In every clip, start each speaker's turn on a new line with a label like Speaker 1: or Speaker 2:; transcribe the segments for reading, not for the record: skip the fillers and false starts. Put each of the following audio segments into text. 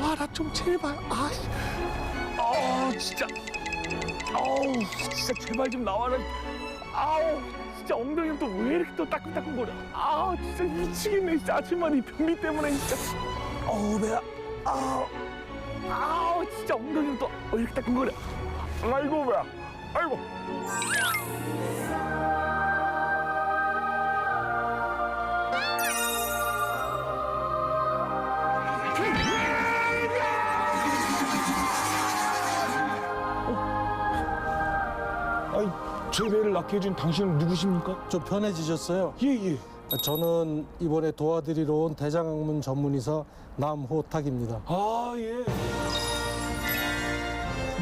Speaker 1: 아, 나 좀 제발. 아, 진짜. 아우, 진짜 제발 좀 나와라. 아우, 진짜 엉덩이가 또 왜 이렇게 또 따끔따끔거려. 아, 진짜 미치겠네. 진짜 아침마다 이 변비 때문에 진짜. 어우, 배야. 아우, 진짜 엉덩이가 또 왜 이렇게 따끔거려. 아이고, 배야. 아이고. 아니, 제 배를 낳게 해준 당신은 누구십니까?
Speaker 2: 좀 편해지셨어요?
Speaker 1: 예.
Speaker 2: 저는 이번에 도와드리러 온 대장학문 전문의사 남호탁입니다.
Speaker 1: 아, 예.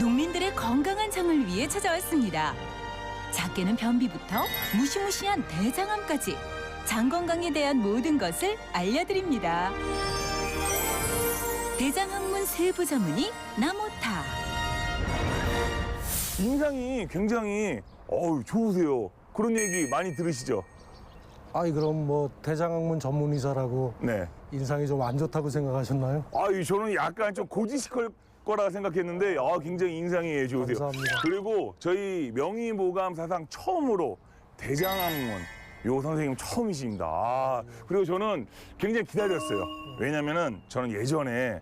Speaker 3: 농민들의 건강한 장을 위해 찾아왔습니다. 작게는 변비부터 무시무시한 대장암까지 장 건강에 대한 모든 것을 알려드립니다. 대장학문 세부 전문의 남호탁.
Speaker 1: 인상이 굉장히 좋으세요. 그런 얘기 많이 들으시죠?
Speaker 2: 아이 그럼 뭐 대장학문 전문의사라고
Speaker 1: 네.
Speaker 2: 인상이 좀 안 좋다고 생각하셨나요?
Speaker 1: 저는 약간 좀 고지식할 거라 생각했는데 굉장히 인상이 좋으세요.
Speaker 2: 감사합니다.
Speaker 1: 그리고 저희 명의모감 사상 처음으로 대장학문 요 선생님 처음이십니다. 그리고 저는 굉장히 기다렸어요. 왜냐면은 저는 예전에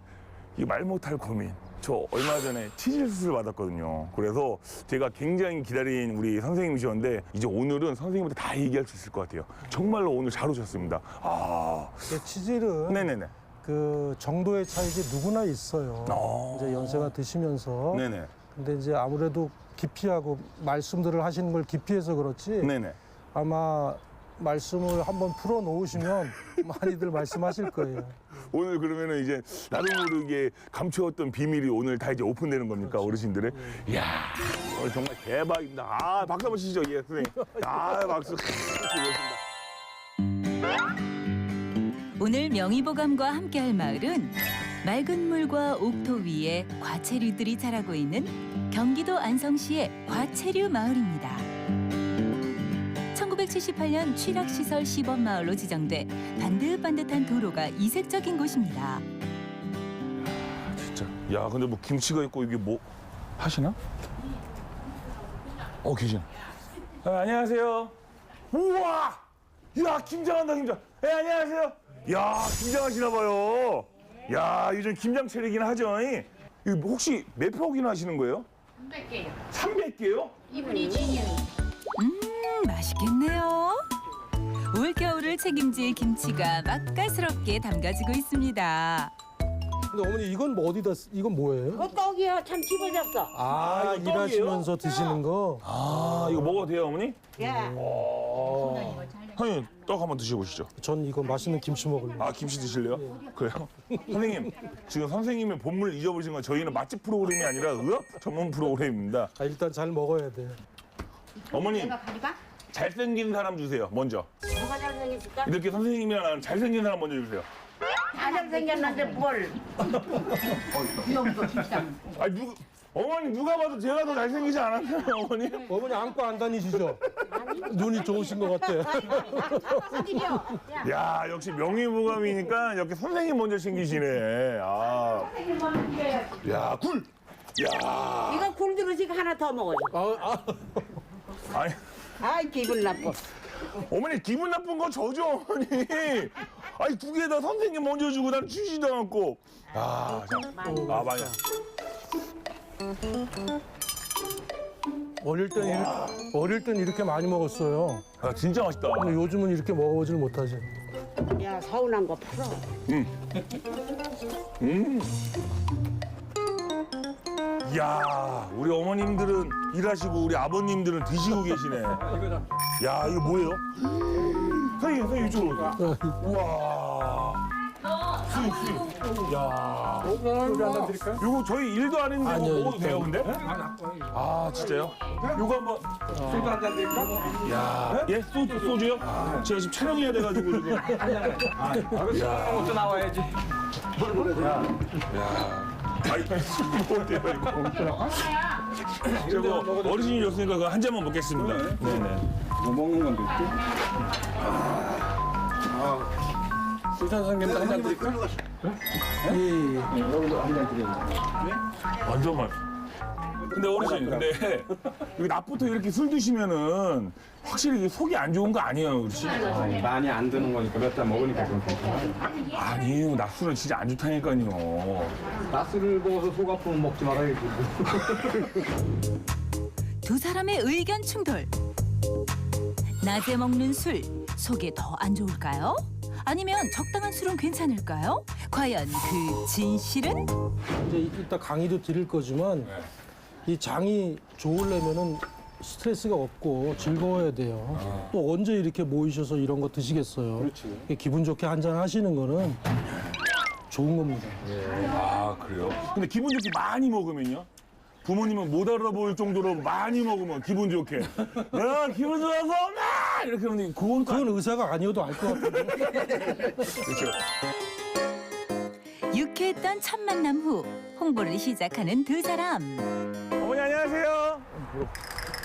Speaker 1: 이 말 못할 고민, 저 얼마 전에 치질 수술 받았거든요. 그래서 제가 굉장히 기다린 우리 선생님이셨는데 이제 오늘은 선생님한테 다 얘기할 수 있을 것 같아요. 정말로 오늘 잘 오셨습니다.
Speaker 2: 치질은
Speaker 1: 네네네.
Speaker 2: 그 정도의 차이가 누구나 있어요. 이제 연세가 드시면서.
Speaker 1: 네네.
Speaker 2: 근데 이제 아무래도 기피하고 말씀들을 하시는 걸 기피해서 그렇지.
Speaker 1: 네네.
Speaker 2: 아마 말씀을 한번 풀어 놓으시면 많이들 말씀하실 거예요.
Speaker 1: 오늘 그러면은 이제 나도 모르게 감추었던 비밀이 오늘 다 이제 오픈되는 겁니까,
Speaker 2: 그렇죠.
Speaker 1: 어르신들의? 이야, 오늘 정말 대박입니다. 박수 한번 치시죠, 예, 선생님. 박수.
Speaker 3: 오늘 명의보감과 함께할 마을은 맑은 물과 옥토 위에 과채류들이 자라고 있는 경기도 안성시의 과채류 마을입니다. 1978년 취락시설 시범마을로 지정돼 반듯반듯한 도로가 이색적인 곳입니다.
Speaker 1: 진짜. 야, 근데 뭐 김치가 있고 이게 뭐 하시나? 계시네. 안녕하세요. 우와! 야, 김장한다, 김장. 안녕하세요. 야, 김장하시나 봐요. 야, 요즘 김장 차리긴 하죠. 이거 혹시 몇 폭이나 하시는 거예요?
Speaker 4: 300개요.
Speaker 1: 300개요?
Speaker 4: 이분이 진유.
Speaker 3: 맛있겠네요. 올겨울을 책임질 김치가 맛깔스럽게 담가지고 있습니다.
Speaker 2: 근데 어머니 이건 뭐 어디다 이건 뭐예요?
Speaker 4: 그거 떡이야. 참 집어잡어.
Speaker 2: 아,
Speaker 1: 이거
Speaker 2: 일하시면서 드시는 거?
Speaker 1: 이거 먹어도 돼요, 어머니?
Speaker 4: 예.
Speaker 1: 형님, 떡 한번 드셔보시죠.
Speaker 2: 전 이거 맛있는 김치 먹을래요.
Speaker 1: 김치 드실래요? 그래요? 선생님, 지금 선생님의 본물 잊어버리신 건 저희는 맛집 프로그램이 아니라 의학 전문 프로그램입니다.
Speaker 2: 일단 잘 먹어야 돼.
Speaker 1: 어머니,
Speaker 4: 내가 가리가?
Speaker 1: 잘생긴 사람 주세요, 먼저.
Speaker 4: 누가 잘생겼을까?
Speaker 1: 이렇게 선생님이랑 나는 잘생긴 사람 먼저 주세요.
Speaker 4: 다 잘생겼는데 뭘?
Speaker 1: 어머니, 누가 봐도 제가 더 잘생기지 않았나요, 어머니?
Speaker 2: 어머니 안고 안 다니시죠? 눈이 좋으신 것 같아.
Speaker 1: 야, 역시 명의무감이니까 이렇게 선생님 먼저 챙기시네. 야, 굴! 야.
Speaker 4: 이거 굴들으식 하나 더 먹어줘.
Speaker 1: 아니,
Speaker 4: 아이 기분 나빠.
Speaker 1: 어머니 기분 나쁜 거 저죠, 어머니. 두 개 다 선생님 먼저 주고 난 주지도 않고. 맞아.
Speaker 2: 어릴 땐 이렇게 많이 먹었어요.
Speaker 1: 진짜 맛있다.
Speaker 2: 근데 요즘은 이렇게 먹어보질 못하지.
Speaker 4: 야 서운한 거 풀어.
Speaker 1: 야, 우리 어머님들은 일하시고 우리 아버님들은 드시고 계시네. 야, 이거 뭐예요? 선생님 이쪽으로. 우와. 수육. 야.
Speaker 2: 소주 한잔 드릴까요?
Speaker 1: 이거 저희 일도 안 했는데
Speaker 2: 아니요,
Speaker 1: 먹어도 돼요, 근데? 진짜요? 이거 한번.
Speaker 5: 소주 한잔 드릴까?
Speaker 1: 야, 예? 소주요? 제가 지금 촬영해야 돼가지고 지금.
Speaker 5: 먼저 나와야지.
Speaker 1: 뭐예요, 이거? 저거 어르신이 줬으니까 그거 한 잔만 먹겠습니다. 네네.
Speaker 5: 뭐 먹는 건데 있지? 의사 선생님도 한 잔 드릴까? 여기도 한 잔 드릴게요.
Speaker 1: 완전 맛. 근데 어르신, 근데 여기 낮부터 이렇게 술 드시면은 확실히 이게 속이 안 좋은 거 아니에요, 그렇지?
Speaker 5: 많이 안 드는 거니까 몇 잔 먹으니까 좀 괜찮아요.
Speaker 1: 아니에요, 낮술은 진짜 안 좋다니까요.
Speaker 5: 낮술을 먹어서 속 아프면 먹지 말아야지.
Speaker 3: 두 사람의 의견 충돌. 낮에 먹는 술, 속에 더 안 좋을까요? 아니면 적당한 술은 괜찮을까요? 과연 그 진실은?
Speaker 2: 이제 이따 강의도 드릴 거지만 이 장이 좋으려면은 스트레스가 없고 즐거워야 돼요. 또 언제 이렇게 모이셔서 이런 거 드시겠어요?
Speaker 5: 그렇지.
Speaker 2: 기분 좋게 한잔 하시는 거는 좋은 겁니다.
Speaker 1: 아, 그래요? 근데 기분 좋게 많이 먹으면요? 부모님은 못 알아볼 정도로 많이 먹으면 기분 좋게. 야, 기분 좋아서 나! 이렇게 하는데 그건
Speaker 2: 그건 의사가 아니어도 알 것 같아요.
Speaker 1: 그렇죠.
Speaker 3: 유쾌했던 첫 만남 후 홍보를 시작하는 두 사람.
Speaker 1: 어머니 안녕하세요.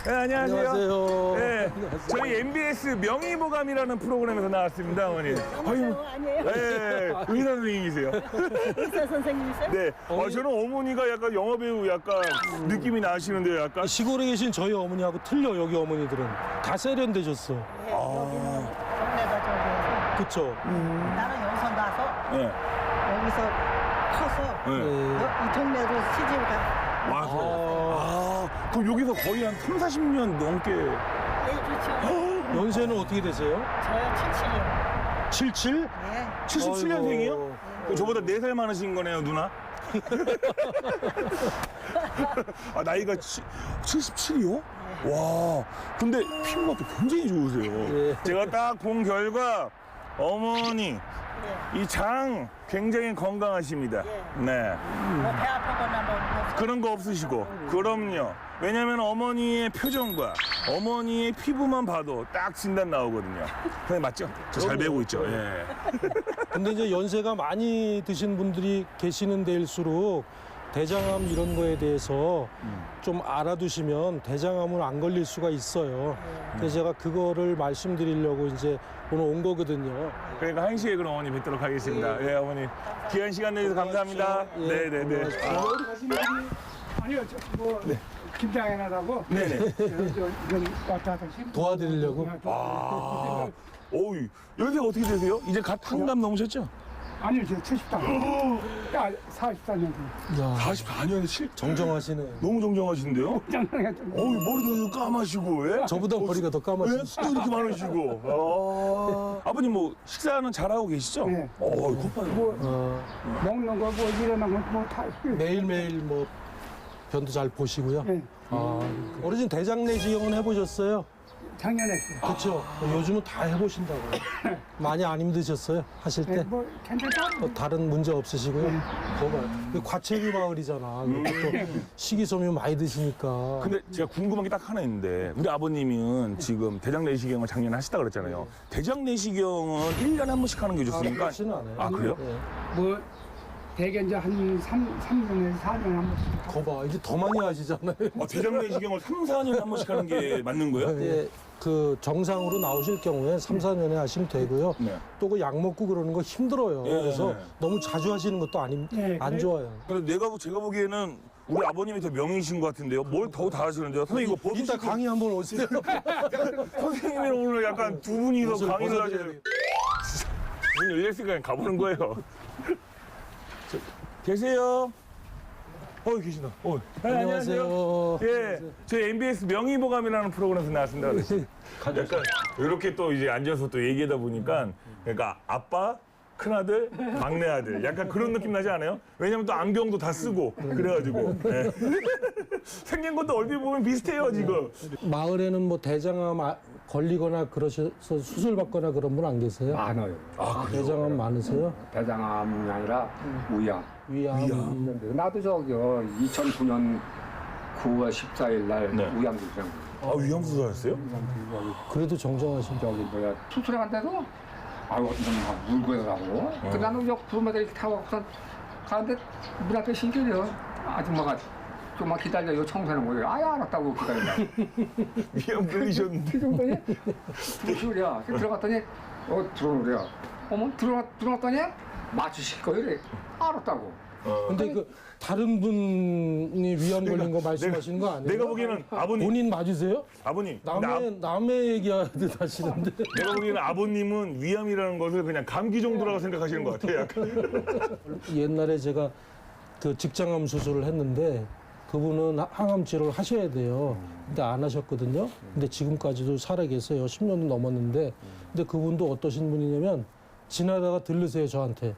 Speaker 1: 네, 안녕하세요.
Speaker 2: 안녕하세요.
Speaker 1: 네, 저희 MBS 명의보감이라는 프로그램에서 나왔습니다, 어머니.
Speaker 6: 아니에요?
Speaker 1: 네, 의사 선생님이세요.
Speaker 6: 의사 선생님이세요?
Speaker 1: 네, 저는 어머니가 약간 영화배우 약간 느낌이 나시는데 약간.
Speaker 2: 시골에 계신 저희 어머니하고 틀려, 여기 어머니들은. 다 세련되셨어.
Speaker 6: 동네가 저기여서
Speaker 2: 그쵸?
Speaker 6: 나는 여기서 나서
Speaker 1: 네,
Speaker 6: 여기서 커서
Speaker 1: 네.
Speaker 6: 이 동네로 시집을 가.
Speaker 1: 와서. 그럼 여기서 거의 한 3, 40년 넘게.
Speaker 6: 예, 그렇죠.
Speaker 2: 연세는 어떻게 되세요?
Speaker 6: 저요 77이요.
Speaker 2: 77?
Speaker 6: 예.
Speaker 1: 77년생이요? 저보다 4살 많으신 거네요, 누나. 아, 나이가 77이요? 와, 근데 피부가 또 굉장히 좋으세요. 제가 딱 본 결과 어머니 이 장 굉장히 건강하십니다. 네,
Speaker 6: 뭐 배 아프거나 뭐
Speaker 1: 그런 거 없으시고. 그럼요. 왜냐면 어머니의 표정과 어머니의 피부만 봐도 딱 진단 나오거든요. 선생님 맞죠? 저 잘 배우고 있죠. 예.
Speaker 2: 근데 이제 연세가 많이 드신 분들이 계시는 데일수록 대장암 이런 거에 대해서 좀 알아두시면 대장암은 안 걸릴 수가 있어요. 그래서 제가 그거를 말씀드리려고 이제 오늘 온 거거든요.
Speaker 1: 그러니까 1시에 그럼 어머니 뵙도록 하겠습니다. 예, 어머니. 귀한 시간 내주셔서 감사합니다.
Speaker 2: 예,
Speaker 1: 네네네.
Speaker 7: 아니요, 뭐 김장해나라고.
Speaker 1: 네네.
Speaker 7: 이건 왔다 갔다 하시고.
Speaker 2: 도와드리려고?
Speaker 1: 아, 어이, 연세가 어떻게 되세요? 이제 갓 한갑 넘으셨죠?
Speaker 7: 아니요, 저 70당. 야, 44년.
Speaker 2: 야,
Speaker 1: 44년 실
Speaker 2: 정정하시네.
Speaker 1: 너무 정정하신데요?
Speaker 7: 장난했던
Speaker 1: 어이, 머리도 까마시고, 예?
Speaker 2: 저보다 머리가 더 까마시네.
Speaker 1: 예? 또 이렇게 많으시고. 아버님 뭐 식사는 잘하고 계시죠?
Speaker 7: 네.
Speaker 1: 곱하요.
Speaker 7: 뭐 먹는 거, 뭐 일어나는 거, 뭐다
Speaker 2: 매일매일 뭐 변도 잘 보시고요.
Speaker 7: 네,
Speaker 2: 어르신 대장내시경은 해보셨어요?
Speaker 7: 작년에 했어요.
Speaker 2: 그렇죠. 요즘은 다 해보신다고. 많이 안 힘드셨어요? 하실 때?
Speaker 7: 네, 뭐 괜찮다.
Speaker 2: 뭐 다른 문제 없으시고요? 거봐. 과체류 마을이잖아. 또 식이섬유 많이 드시니까.
Speaker 1: 근데 제가 궁금한 게 딱 하나 있는데 우리 아버님은 지금 대장 내시경을 작년에 하시다 그랬잖아요. 대장 내시경은 1년에 한 번씩 하는 게 좋습니까?
Speaker 2: 그렇지는 않아요.
Speaker 1: 아, 그래요?
Speaker 2: 예.
Speaker 7: 뭐 대개 이제 한 3년에서 4년에 한 번씩.
Speaker 2: 거봐. 이제 더 많이 하시잖아요.
Speaker 1: 대장 내시경을 3, 4년에 한 번씩 하는 게 맞는 거예요?
Speaker 2: 예, 그 정상으로 나오실 경우에 3, 4년에 하시면 되고요.
Speaker 1: 네.
Speaker 2: 또 그 약 먹고 그러는 거 힘들어요.
Speaker 1: 예,
Speaker 2: 그래서
Speaker 1: 예.
Speaker 2: 너무 자주 하시는 것도
Speaker 7: 예,
Speaker 2: 안
Speaker 7: 그래요?
Speaker 2: 좋아요.
Speaker 1: 근데 제가 보기에는 우리 아버님이 더 명이신 것 같은데요. 뭘 더 다 하시는데요? 선생님 이거
Speaker 2: 이따
Speaker 1: 벗으시고
Speaker 2: 강의 한번 오세요.
Speaker 1: 선생님이랑 오늘 약간 두 분이서
Speaker 2: 옷을
Speaker 1: 강의를
Speaker 2: 벗어드려야
Speaker 1: 하셔야
Speaker 2: 돼요.
Speaker 1: 문 열렸으니까 그냥 가보는 거예요. 계세요? 계시나? 네,
Speaker 2: 안녕하세요.
Speaker 1: 예, 저희 MBS 명의보감이라는 프로그램에서 나왔습니다. 그래서 약간 이렇게 또 이제 앉아서 또 얘기하다 보니까 그러니까 아빠, 큰아들, 막내아들 약간 그런 느낌 나지 않아요? 왜냐면 또 안경도 다 쓰고 그래가지고 예. 생긴 것도 얼핏 보면 비슷해요 지금.
Speaker 2: 마을에는 뭐 대장암 걸리거나 그러셔서 수술 받거나 그런 분 안 계세요?
Speaker 5: 많아요.
Speaker 2: 대장암 많으세요?
Speaker 5: 대장암이 아니라 우양.
Speaker 2: 위암.
Speaker 5: 있는데 나도 저기요 2009년 9월 14일 날
Speaker 1: 네.
Speaker 5: 우양 수술한 거예요.
Speaker 1: 위험 수술하셨어요?
Speaker 2: 그래도 정정하신
Speaker 5: 저기 뭐야 수술한데도 아유 막 물고 해가고 그 나는 저 구름에다 이렇게 타고 가는데 문 앞에 신길이요. 아줌마가 좀만 기다려요. 청소하는 거예요. 아야 알았다고 기다린다.
Speaker 1: 위험 걸리셨는데.
Speaker 5: 그 정도니? 무슨 소리야. 들어갔더니 들어오래요. 어머 들어갔더니 맞추실 거예요. 이래. 알았다고.
Speaker 2: 근데 그 다른 분이 위암 걸린 거 말씀하시는 거 아니에요?
Speaker 1: 내가 보기에는 아버님,
Speaker 2: 본인 맞으세요?
Speaker 1: 아버님. 근데
Speaker 2: 남의 얘기하듯 하시는데.
Speaker 1: 내가 보기에는 아버님은 위암이라는 것을 그냥 감기 정도라고 생각하시는 것 같아요. 약간.
Speaker 2: 옛날에 제가 그 직장암 수술을 했는데 그분은 항암 치료를 하셔야 돼요. 근데 안 하셨거든요. 근데 지금까지도 살아 계세요. 10년도 넘었는데. 근데 그분도 어떠신 분이냐면 지나다가 들르세요, 저한테.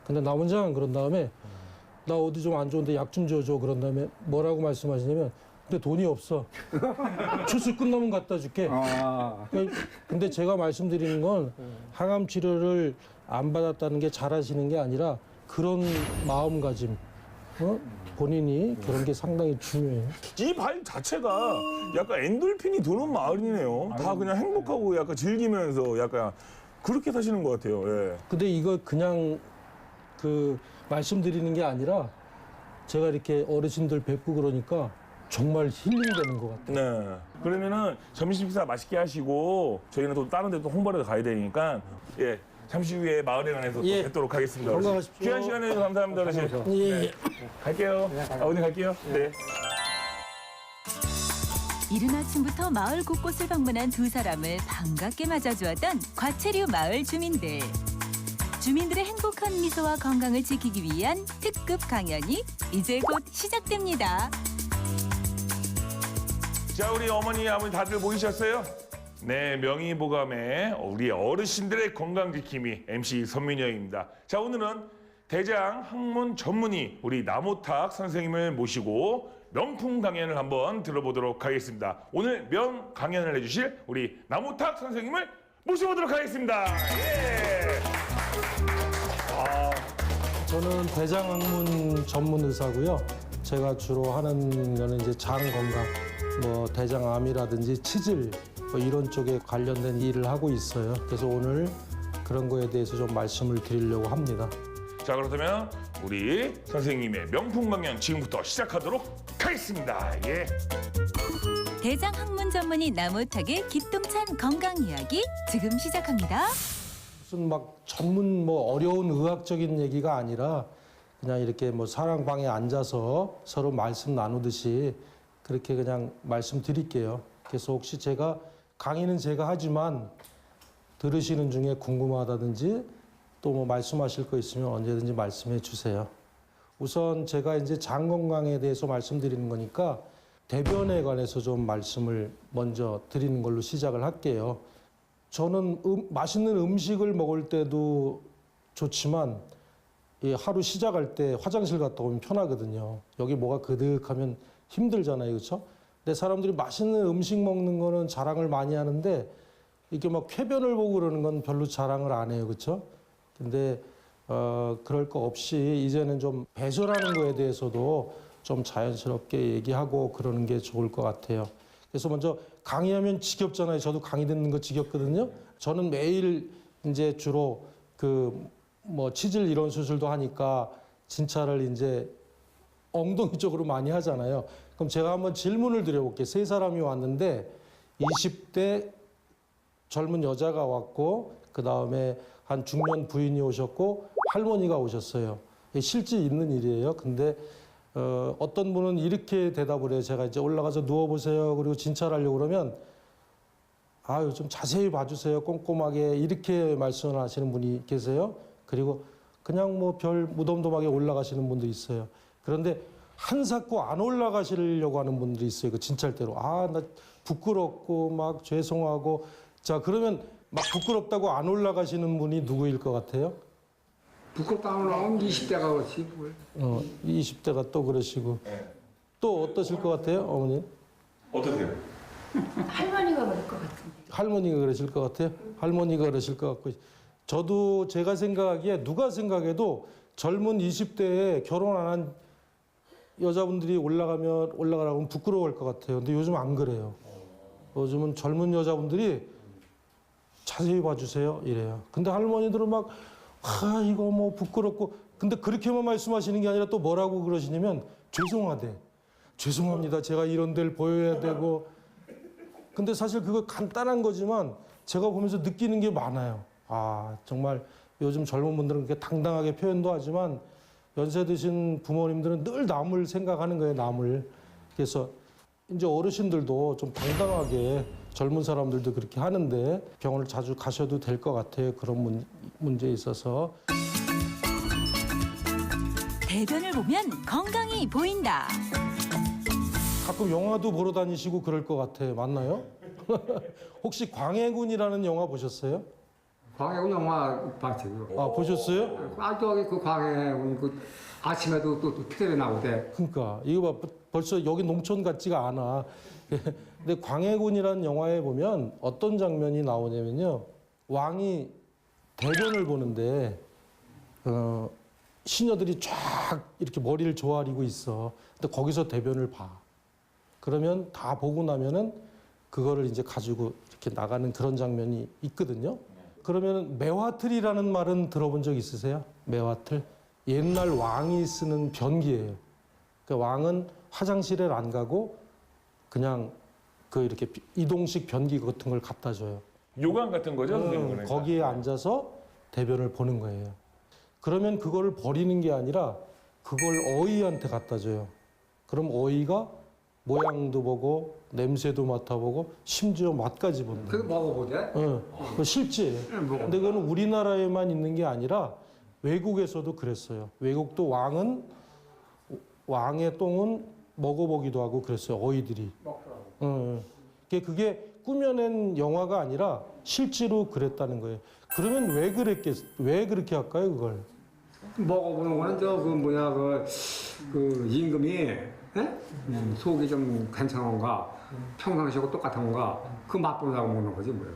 Speaker 2: 근데 나 혼자만 그런 다음에 나 어디 좀 안 좋은데 약 좀 줘줘. 그런 다음에 뭐라고 말씀하시냐면 근데 돈이 없어. 수술 끝나면 갖다 줄게. 근데 제가 말씀드리는 건 항암 치료를 안 받았다는 게 잘하시는 게 아니라 그런 마음가짐. 본인이 그런 게 상당히 중요해요.
Speaker 1: 이 발 자체가 약간 엔돌핀이 도는 마을이네요. 다 그냥 행복하고 약간 즐기면서 약간 그렇게 사시는 것 같아요. 예.
Speaker 2: 근데 이거 그냥 그 말씀드리는 게 아니라 제가 이렇게 어르신들 뵙고 그러니까 정말 힐링되는 것 같아요.
Speaker 1: 네. 그러면은 점심 식사 맛있게 하시고 저희는 또 다른 데 또 홍보를 가야 되니까 예. 잠시 후에 마을에 관해서 또
Speaker 2: 예.
Speaker 1: 뵙도록 하겠습니다. 어르신.
Speaker 2: 건강하십시오.
Speaker 1: 귀한 시간 내주셔서 감사합니다, 어르신.
Speaker 2: 예.
Speaker 1: 갈게요. 아버님 갈게요. 네.
Speaker 3: 이른 아침부터 마을 곳곳을 방문한 두 사람을 반갑게 맞아주었던 과체류 마을 주민들. 주민들의 행복한 미소와 건강을 지키기 위한 특급 강연이 이제 곧 시작됩니다.
Speaker 1: 자, 우리 어머니, 아버님 다들 모이셨어요? 네, 명의보감의 우리 어르신들의 건강지킴이 MC 선민영입니다. 자, 오늘은 대장 학문 전문의 우리 남오탁 선생님을 모시고 명품 강연을 한번 들어보도록 하겠습니다. 오늘 명 강연을 해주실 우리 남오탁 선생님을 모셔보도록 하겠습니다. 예.
Speaker 2: 저는 대장학문 전문 의사고요. 제가 주로 하는 거는 이제 장 건강, 뭐 대장암이라든지 치질 뭐 이런 쪽에 관련된 일을 하고 있어요. 그래서 오늘 그런 거에 대해서 좀 말씀을 드리려고 합니다.
Speaker 1: 자, 그렇다면 우리 선생님의 명품 강연 지금부터 시작하도록 하겠습니다. 예.
Speaker 3: 대장 학문 전문의 남오탁의 기똥찬 건강 이야기 지금 시작합니다.
Speaker 2: 무슨 막 전문 뭐 어려운 의학적인 얘기가 아니라 그냥 이렇게 뭐 사랑방에 앉아서 서로 말씀 나누듯이 그렇게 그냥 말씀드릴게요. 그래서 혹시 제가 강의는 제가 하지만 들으시는 중에 궁금하다든지 또 뭐 말씀하실 거 있으면 언제든지 말씀해 주세요. 우선 제가 이제 장 건강에 대해서 말씀드리는 거니까 대변에 관해서 좀 말씀을 먼저 드리는 걸로 시작을 할게요. 저는 맛있는 음식을 먹을 때도 좋지만 이 하루 시작할 때 화장실 갔다 오면 편하거든요. 여기 뭐가 그득하면 힘들잖아요, 그렇죠? 근데 사람들이 맛있는 음식 먹는 거는 자랑을 많이 하는데 이렇게 막 쾌변을 보고 그러는 건 별로 자랑을 안 해요, 그렇죠? 근데 그럴 거 없이 이제는 좀 배설하는 거에 대해서도 좀 자연스럽게 얘기하고 그러는 게 좋을 것 같아요. 그래서 먼저 강의하면 지겹잖아요. 저도 강의 듣는 거 지겹거든요. 저는 매일 이제 주로 그 뭐 치질 이런 수술도 하니까 진찰을 이제 엉덩이 쪽으로 많이 하잖아요. 그럼 제가 한번 질문을 드려볼게요. 세 사람이 왔는데 20대 젊은 여자가 왔고 그 다음에 한 중년 부인이 오셨고 할머니가 오셨어요. 실제 있는 일이에요. 근데 어떤 분은 이렇게 대답을 해요. 제가 이제 올라가서 누워보세요. 그리고 진찰하려고 그러면 아유 좀 자세히 봐주세요. 꼼꼼하게 이렇게 말씀을 하시는 분이 계세요. 그리고 그냥 뭐 별 무덤덤하게 올라가시는 분도 있어요. 그런데 한사코 안 올라가시려고 하는 분들이 있어요. 그 진찰대로. 아, 나 부끄럽고 막 죄송하고. 자, 그러면 막 부끄럽다고 안 올라가시는 분이 누구일 것 같아요?
Speaker 5: 부끄럽다 하면 20대가 그렇지.
Speaker 2: 20대가 또 그러시고. 또 어떠실 것 같아요, 어머니?
Speaker 1: 어떠세요?
Speaker 6: 할머니가 그럴 것 같은데.
Speaker 2: 할머니가 그러실 것 같아요? 할머니가 그러실 것 같고. 저도 제가 생각하기에 누가 생각해도 젊은 20대에 결혼 안 한 여자분들이 올라가라고 하면 부끄러워할 것 같아요. 근데 요즘 안 그래요. 요즘은 젊은 여자분들이 자세히 봐주세요 이래요. 근데 할머니들은 막 이거 뭐 부끄럽고 근데 그렇게만 말씀하시는 게 아니라 또 뭐라고 그러시냐면 죄송하대. 죄송합니다. 제가 이런 데를 보여야 되고. 근데 사실 그거 간단한 거지만 제가 보면서 느끼는 게 많아요. 아 정말 요즘 젊은 분들은 그렇게 당당하게 표현도 하지만 연세 드신 부모님들은 늘 남을 생각하는 거예요, 남을. 그래서 이제 어르신들도 좀 당당하게 젊은 사람들도 그렇게 하는데 병원을 자주 가셔도 될 것 같아요. 그런 문제에 있어서.
Speaker 3: 대변을 보면 건강이 보인다.
Speaker 2: 가끔 영화도 보러 다니시고 그럴 것 같아요. 맞나요? 혹시 광해군이라는 영화 보셨어요?
Speaker 5: 광해군 영화 봤어요.
Speaker 2: 아, 보셨어요?
Speaker 5: 저기 그 광해군 그 아침에도 또 TV에 나오대.
Speaker 2: 그러니까 이거 봐, 벌써 여기 농촌 같지가 않아. 근데 광해군이라는 영화에 보면 어떤 장면이 나오냐면요, 왕이 대변을 보는데 시녀들이 쫙 이렇게 머리를 조아리고 있어. 근데 거기서 대변을 봐. 그러면 다 보고 나면은 그거를 이제 가지고 이렇게 나가는 그런 장면이 있거든요. 그러면 매화틀이라는 말은 들어본 적 있으세요? 매화틀? 옛날 왕이 쓰는 변기예요. 그러니까 왕은 화장실에 안 가고 그냥 그 이렇게 이동식 변기 같은 걸 갖다 줘요.
Speaker 1: 요강 같은 거죠? 선생님, 그러니까.
Speaker 2: 거기에 앉아서 대변을 보는 거예요. 그러면 그거를 버리는 게 아니라 그걸 어이한테 갖다 줘요. 그럼 어이가 모양도 보고 냄새도 맡아보고 심지어 맛까지 본다.
Speaker 5: 그거 먹어보대?
Speaker 2: 그거 실제예요. 근데 그거는 우리나라에만 있는 게 아니라 외국에서도 그랬어요. 외국도 왕의 똥은 먹어보기도 하고 그랬어요. 어이들이.
Speaker 5: 먹더라고.
Speaker 2: 그게 꾸며낸 영화가 아니라 실제로 그랬다는 거예요. 그러면 왜 그렇게 할까요, 그걸?
Speaker 5: 먹어보는 거는 그 임금이 속이 좀 괜찮은가 평상시하고 똑같은가 그 맛보려고 먹는 거지 뭐예요.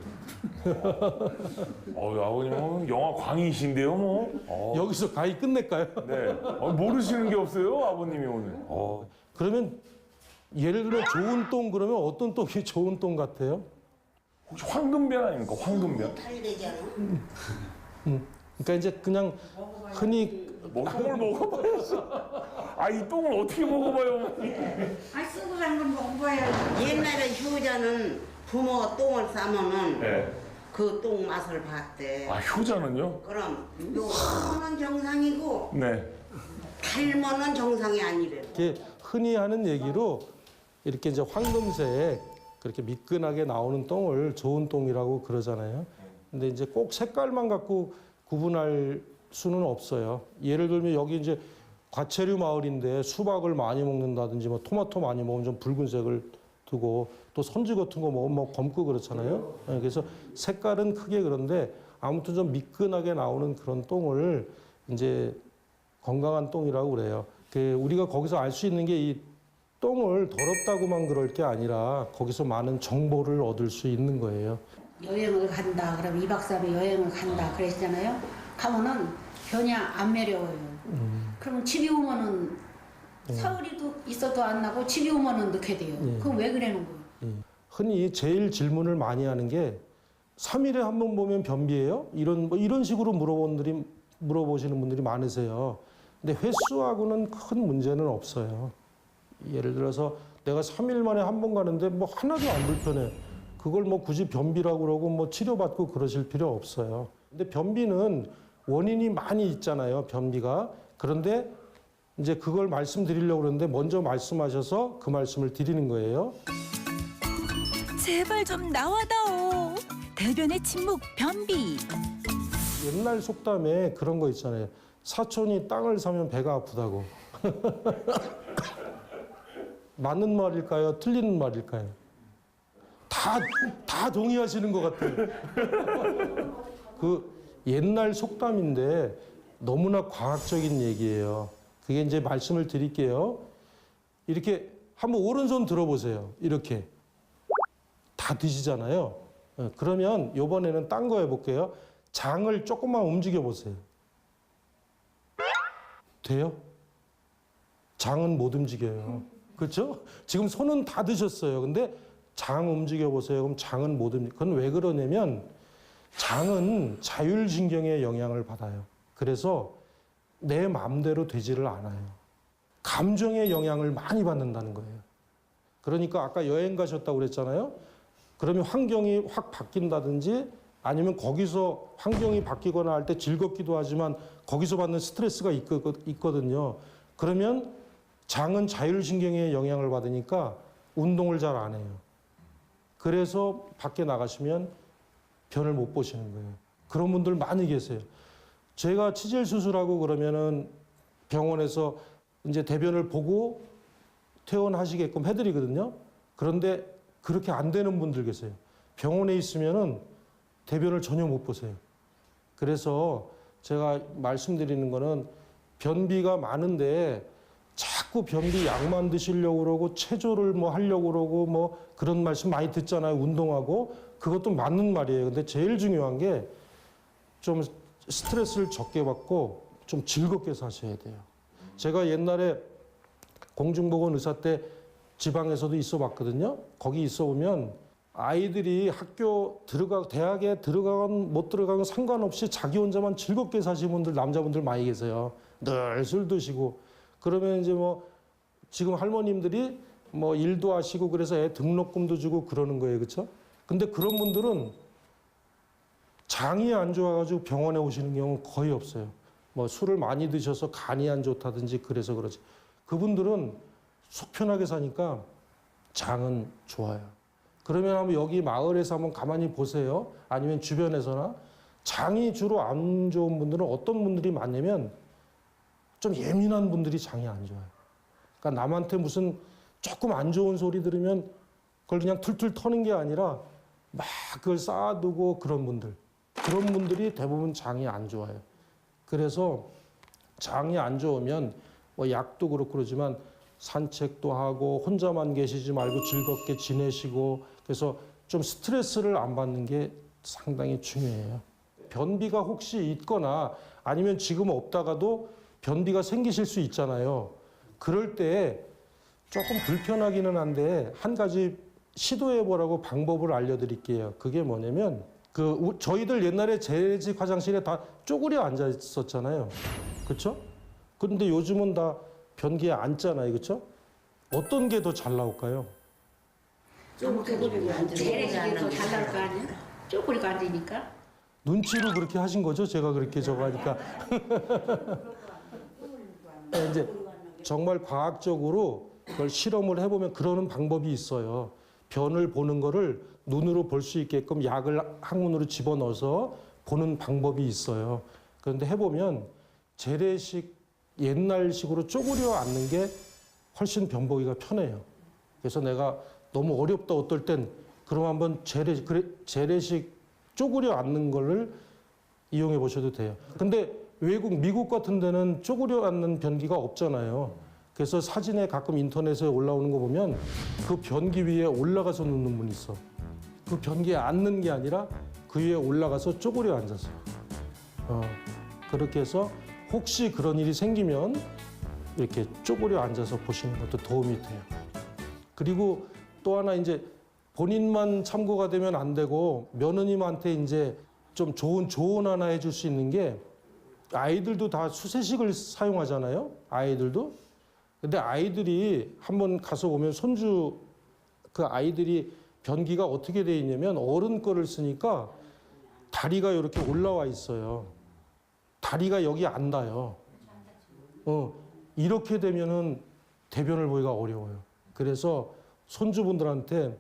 Speaker 1: 아버님은 영화 광이신데요, 뭐.
Speaker 2: 여기서 가히 끝낼까요?
Speaker 1: 네. 모르시는 게 없어요, 아버님이 오늘.
Speaker 2: 그러면 예를 들어 좋은 똥 그러면 어떤 똥이 좋은 똥 같아요?
Speaker 1: 혹시 황금변 아닙니까? 황금변?
Speaker 2: 그러니까 이제 그냥 흔히
Speaker 1: 똥을 먹어봐야죠. 이 똥을 어떻게 먹어봐요, 어머니?
Speaker 4: 쓰고 산 건 먹어봐야. 옛날에 효자는 부모가 똥을 싸면은
Speaker 1: 네.
Speaker 4: 그 똥 맛을 봤대.
Speaker 1: 효자는요?
Speaker 4: 그럼 요 똥은 정상이고
Speaker 1: 네.
Speaker 4: 탈모는 정상이 아니래.
Speaker 2: 이렇게 흔히 하는 얘기로 이렇게 이제 황금색 그렇게 미끈하게 나오는 똥을 좋은 똥이라고 그러잖아요. 근데 이제 꼭 색깔만 갖고 구분할 수는 없어요. 예를 들면 여기 이제 과체류 마을인데 수박을 많이 먹는다든지 뭐 토마토 많이 먹으면 좀 붉은색을 두고 또 선지 같은 거 먹으면 뭐 검고 그렇잖아요. 그래서 색깔은 크게 그런데 아무튼 좀 미끈하게 나오는 그런 똥을 이제 건강한 똥이라고 그래요. 우리가 거기서 알 수 있는 게 이 똥을 더럽다고만 그럴 게 아니라 거기서 많은 정보를 얻을 수 있는 거예요.
Speaker 6: 여행을 간다. 그럼 2박 3일 여행을 간다. 그랬잖아요. 가면은 변이 안 매려워요. 그러면 집이 오면은 사흘이도 있어도 안 나고 집이 오면은 넣게 돼요. 그럼 왜 그러는 거예요?
Speaker 2: 흔히 제일 질문을 많이 하는 게 3일에 한 번 보면 변비예요? 이런 식으로 물어보시는 분들이 많으세요. 근데 횟수하고는 큰 문제는 없어요. 예를 들어서 내가 3일 만에 한 번 가는데 뭐 하나도 안 불편해. 그걸 뭐 굳이 변비라고 그러고 뭐 치료받고 그러실 필요 없어요. 근데 변비는 원인이 많이 있잖아요, 변비가. 그런데 이제 그걸 말씀드리려고 그러는데 먼저 말씀하셔서 그 말씀을 드리는 거예요.
Speaker 3: 제발 좀 나와다오. 대변의 침묵 변비.
Speaker 2: 옛날 속담에 그런 거 있잖아요. 사촌이 땅을 사면 배가 아프다고. 맞는 말일까요? 틀리는 말일까요? 다 동의하시는 것 같아요. 그 옛날 속담인데 너무나 과학적인 얘기예요. 그게 이제 말씀을 드릴게요. 이렇게 한번 오른손 들어보세요. 이렇게. 다 드시잖아요. 그러면 이번에는 딴 거 해볼게요. 장을 조금만 움직여 보세요. 돼요? 장은 못 움직여요. 그렇죠? 지금 손은 다 드셨어요. 근데 장 움직여 보세요. 그럼 장은 못 움직여요. 그건 왜 그러냐면 장은 자율신경의 영향을 받아요. 그래서 내 마음대로 되지를 않아요. 감정의 영향을 많이 받는다는 거예요. 그러니까 아까 여행 가셨다고 그랬잖아요. 그러면 환경이 확 바뀐다든지 아니면 거기서 환경이 바뀌거나 할 때 즐겁기도 하지만 거기서 받는 스트레스가 있거든요. 그러면 장은 자율신경에 영향을 받으니까 운동을 잘 안 해요. 그래서 밖에 나가시면 변을 못 보시는 거예요. 그런 분들 많이 계세요. 제가 치질 수술하고 그러면은 병원에서 이제 대변을 보고 퇴원하시게끔 해드리거든요. 그런데 그렇게 안 되는 분들 계세요. 병원에 있으면은 대변을 전혀 못 보세요. 그래서 제가 말씀드리는 거는 변비가 많은데 자꾸 변비 약만 드시려고 그러고 체조를 뭐 하려고 그러고 뭐 그런 말씀 많이 듣잖아요. 운동하고. 그것도 맞는 말이에요. 근데 제일 중요한 게 좀 스트레스를 적게 받고 좀 즐겁게 사셔야 돼요. 제가 옛날에 공중보건 의사 때 지방에서도 있어 봤거든요. 거기 있어 보면 아이들이 학교 대학에 들어가건 못 들어가건 상관없이 자기 혼자만 즐겁게 사시는 분들, 남자분들 많이 계세요. 늘 술 드시고. 그러면 이제 뭐 지금 할머님들이 뭐 일도 하시고 그래서 애 등록금도 주고 그러는 거예요. 그렇죠? 근데 그런 분들은 장이 안 좋아가지고 병원에 오시는 경우는 거의 없어요. 뭐 술을 많이 드셔서 간이 안 좋다든지 그래서 그러지. 그분들은 속 편하게 사니까 장은 좋아요. 그러면 한번 여기 마을에서 한번 가만히 보세요. 아니면 주변에서나 장이 주로 안 좋은 분들은 어떤 분들이 많냐면 좀 예민한 분들이 장이 안 좋아요. 그러니까 남한테 무슨 조금 안 좋은 소리 들으면 그걸 그냥 툴툴 터는 게 아니라 막 그걸 쌓아두고 그런 분들이 대부분 장이 안 좋아요. 그래서 장이 안 좋으면 뭐 약도 그렇고 그러지만 산책도 하고 혼자만 계시지 말고 즐겁게 지내시고 그래서 좀 스트레스를 안 받는 게 상당히 중요해요. 변비가 혹시 있거나 아니면 지금 없다가도 변비가 생기실 수 있잖아요. 그럴 때 조금 불편하기는 한데 한 가지 시도해보라고 방법을 알려드릴게요. 그게 뭐냐면 저희들 옛날에 재래식 화장실에 다 쪼그려 앉아 있었잖아요. 그렇죠? 그런데 요즘은 다 변기에 앉잖아요. 그렇죠? 어떤 게 더 잘 나올까요?
Speaker 6: 쪼그리고 앉으면 재래식에서 잘 나올 거 아니야? 쪼그리고 앉으니까.
Speaker 2: 눈치로 그렇게 하신 거죠? 제가 그렇게 저거 하니까. 이제 정말 과학적으로 그걸 실험을 해보면 그러는 방법이 있어요. 변을 보는 거를 눈으로 볼 수 있게끔 약을 항문으로 집어넣어서 보는 방법이 있어요. 그런데 해보면 재래식 옛날식으로 쪼그려 앉는 게 훨씬 변보기가 편해요. 그래서 내가 너무 어렵다 어떨 땐 그럼 한번 재래식 쪼그려 앉는 거를 이용해 보셔도 돼요. 근데 미국 같은 데는 쪼그려 앉는 변기가 없잖아요. 그래서 사진에 가끔 인터넷에 올라오는 거 보면 그 변기 위에 올라가서 눕는 분이 있어. 그 변기에 앉는 게 아니라 그 위에 올라가서 쪼그려 앉아서. 그렇게 해서 혹시 그런 일이 생기면 이렇게 쪼그려 앉아서 보시는 것도 도움이 돼요. 그리고 또 하나 이제 본인만 참고가 되면 안 되고 며느님한테 이제 좀 좋은 조언 하나 해줄 수 있는 게 아이들도 다 수세식을 사용하잖아요. 아이들도. 근데 아이들이 한번 가서 보면 손주 그 아이들이 변기가 어떻게 돼 있냐면 어른 거를 쓰니까 다리가 이렇게 올라와 있어요. 다리가 여기 안 닿아요. 이렇게 되면은 대변을 보기가 어려워요. 그래서 손주분들한테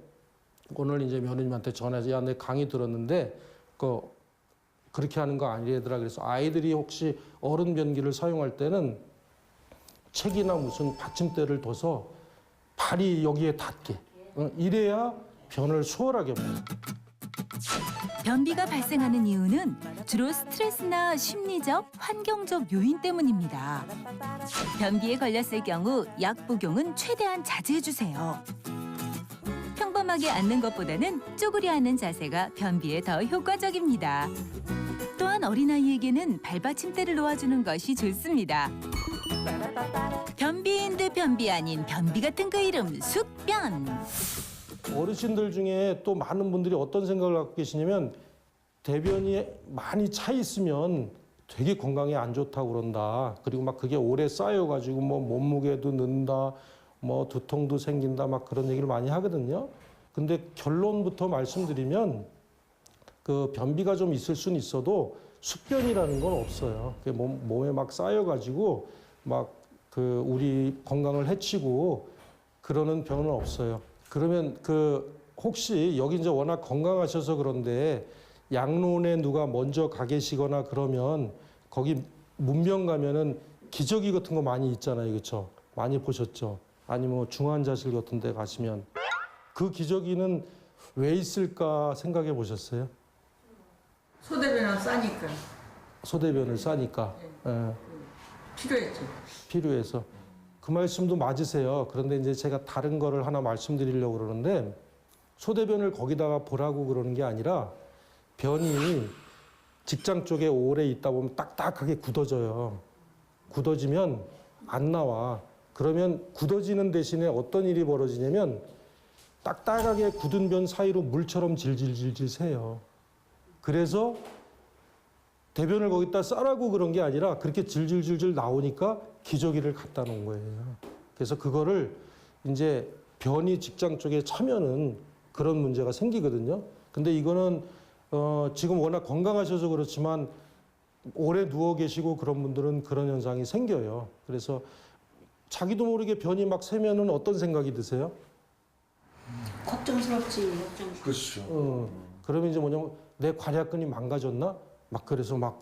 Speaker 2: 오늘 이제 며느님한테 전화해서 야, 내 강의 들었는데 그렇게 하는 거 아니래더라. 그래서 아이들이 혹시 어른 변기를 사용할 때는 책이나 무슨 받침대를 둬서 발이 여기에 닿게. 이래야 변을 수월하게 봐요.
Speaker 3: 변비가 발생하는 이유는 주로 스트레스나 심리적, 환경적 요인 때문입니다. 변비에 걸렸을 경우 약 복용은 최대한 자제해 주세요. 평범하게 앉는 것보다는 쪼그려 앉는 자세가 변비에 더 효과적입니다. 또한 어린아이에게는 발받침대를 놓아주는 것이 좋습니다. 변비인 듯 변비 아닌 변비 같은 그 이름 숙변.
Speaker 2: 어르신들 중에 또 많은 분들이 어떤 생각을 갖고 계시냐면 대변이 많이 차 있으면 되게 건강에 안 좋다고 그런다. 그리고 막 그게 오래 쌓여가지고 뭐 몸무게도 는다, 뭐 두통도 생긴다, 막 그런 얘기를 많이 하거든요. 근데 결론부터 말씀드리면 그 변비가 좀 있을 수는 있어도 숙변이라는 건 없어요. 그게 몸에 막 쌓여가지고 막 그 우리 건강을 해치고 그러는 병은 없어요. 그러면 그 혹시 여기 이제 워낙 건강하셔서 그런데 양로원에 누가 먼저 가 계시거나 그러면 거기 문명 가면은 기저귀 같은 거 많이 있잖아요, 그렇죠? 많이 보셨죠? 아니면 뭐 중환자실 같은 데 가시면 그 기저귀는 왜 있을까 생각해 보셨어요?
Speaker 8: 소대변은 싸니까
Speaker 2: 소대변을 싸니까. 예.
Speaker 8: 필요했죠.
Speaker 2: 필요해서 그 말씀도 맞으세요. 그런데 이제 제가 다른 거를 하나 말씀드리려고 그러는데 소대변을 거기다가 보라고 그러는 게 아니라 변이 직장 쪽에 오래 있다 보면 딱딱하게 굳어져요. 굳어지면 안 나와. 그러면 굳어지는 대신에 어떤 일이 벌어지냐면 딱딱하게 굳은 변 사이로 물처럼 질질질질 새요. 그래서 대변을 거기다 싸라고 그런 게 아니라 그렇게 질질질질 나오니까 기저귀를 갖다 놓은 거예요. 그래서 그거를 이제 변이 직장 쪽에 차면은 그런 문제가 생기거든요. 근데 이거는 지금 워낙 건강하셔서 그렇지만 오래 누워 계시고 그런 분들은 그런 현상이 생겨요. 그래서 자기도 모르게 변이 막 새면은 어떤 생각이 드세요?
Speaker 6: 걱정스럽지.
Speaker 1: 그렇죠.
Speaker 2: 그러면 이제 뭐냐면 내 괄약근이 망가졌나? 막 그래서 막